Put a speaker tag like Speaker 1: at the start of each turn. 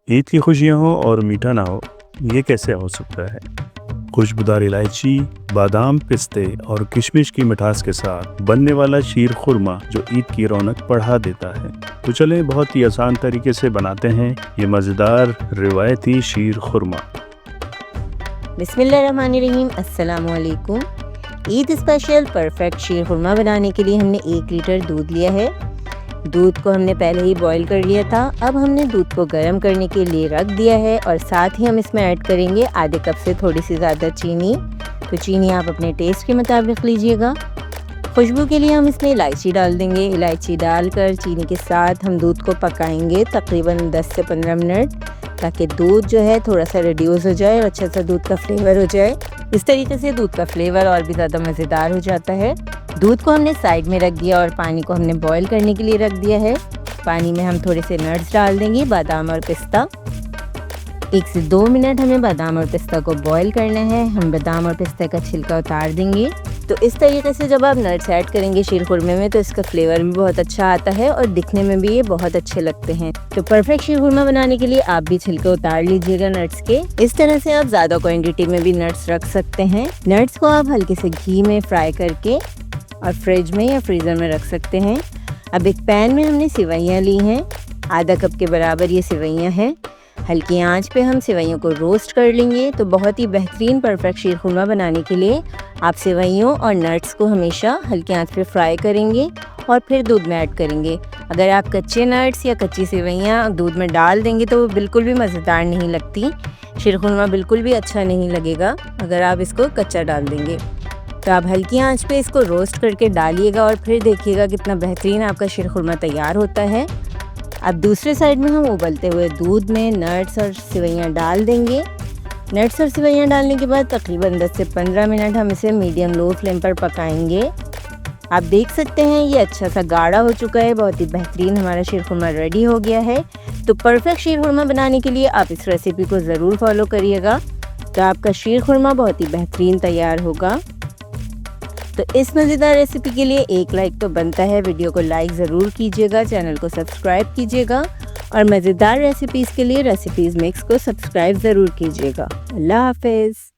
Speaker 1: ईद की खुशियाँ हो और मीठा ना हो, ये कैसे हो सकता है? खुशबूदार इलायची, बादाम, पिस्ते और किशमिश की मिठास के साथ बनने वाला शीर खुरमा जो ईद की रौनक बढ़ा देता है। तो चलें बहुत ही आसान तरीके से बनाते हैं ये मज़ेदार रिवायती शीर खुरमा।
Speaker 2: बिस्मिल्लाहिर्रहमानिर्रहीम, अस्सलाम वालेकुम। ईद स्पेशल परफेक्ट शीर खुरमा बनाने के लिए हमने 1 लीटर दूध लिया है। दूध को हमने पहले ही बॉईल कर लिया था। अब हमने दूध को गर्म करने के लिए रख दिया है और साथ ही हम इसमें ऐड करेंगे आधे कप से थोड़ी सी ज़्यादा चीनी। तो चीनी आप अपने टेस्ट के मुताबिक लीजिएगा। खुशबू के लिए हम इसमें इलायची डाल देंगे। इलायची डालकर चीनी के साथ हम दूध को पकाएंगे तकरीबन 10 से 15 मिनट, ताकि दूध जो है थोड़ा सा रिड्यूस हो जाए और अच्छा सा दूध का फ्लेवर हो जाए। इस तरीके से दूध का फ्लेवर और भी ज़्यादा मज़ेदार हो जाता है। दूध को हमने साइड में रख दिया और पानी को हमने बॉईल करने के लिए रख दिया है। पानी में हम थोड़े से नट्स डाल देंगे, बादाम और पिस्ता। 1 से 2 मिनट हमें बादाम और पिस्ता को बॉईल करना है। हम बादाम और पिस्ता का छिलका उतार देंगे। तो इस तरीके से जब आप नट्स ऐड करेंगे शीर खुरमे में तो इसका फ्लेवर भी बहुत अच्छा आता है और दिखने में भी ये बहुत अच्छे लगते हैं। तो परफेक्ट शीर खुरमा बनाने के लिए आप भी छिलके उतार लीजिएगा नट्स के। इस तरह से आप ज़्यादा क्वांटिटी में भी नट्स रख सकते हैं। नट्स को आप हल्के से घी में फ्राई करके और फ्रिज में या फ्रीज़र में रख सकते हैं। अब एक पैन में हमने सेवइयाँ ली हैं, आधा कप के बराबर ये सेवइयाँ हैं। हल्की आंच पे हम सेवइयों को रोस्ट कर लेंगे। तो बहुत ही बेहतरीन परफेक्ट शीर खुरमा बनाने के लिए आप सेवइयों और नट्स को हमेशा हल्की आंच पे फ्राई करेंगे और फिर दूध में ऐड करेंगे। अगर आप कच्चे नट्स या कच्ची सेवइयाँ दूध में डाल देंगे तो वो बिल्कुल भी मज़ेदार नहीं लगती। शीर खुरमा बिल्कुल भी अच्छा नहीं लगेगा अगर आप इसको कच्चा डाल देंगे। तो आप हल्की आंच पे इसको रोस्ट करके डालिएगा और फिर देखिएगा कितना बेहतरीन आपका शीर खुरमा तैयार होता है। अब दूसरे साइड में हम उबलते हुए दूध में नट्स और सेवइयाँ डाल देंगे। नट्स और सेवइयाँ डालने के बाद तकरीबन 10 से 15 मिनट हम इसे मीडियम लो फ्लेम पर पकाएंगे। आप देख सकते हैं ये अच्छा सा गाढ़ा हो चुका है। बहुत ही बेहतरीन हमारा शीर खुरमा रेडी हो गया है। तो परफेक्ट शीर खुरमा बनाने के लिए आप इस रेसिपी को ज़रूर फॉलो करिएगा, तो आपका शीर खुरमा बहुत ही बेहतरीन तैयार होगा। तो इस मज़ेदार रेसिपी के लिए एक लाइक तो बनता है। वीडियो को लाइक ज़रूर कीजिएगा, चैनल को सब्सक्राइब कीजिएगा और मज़ेदार रेसिपीज़ के लिए रेसिपीज़ मिक्स को सब्सक्राइब ज़रूर कीजिएगा। अल्लाह हाफ़िज़।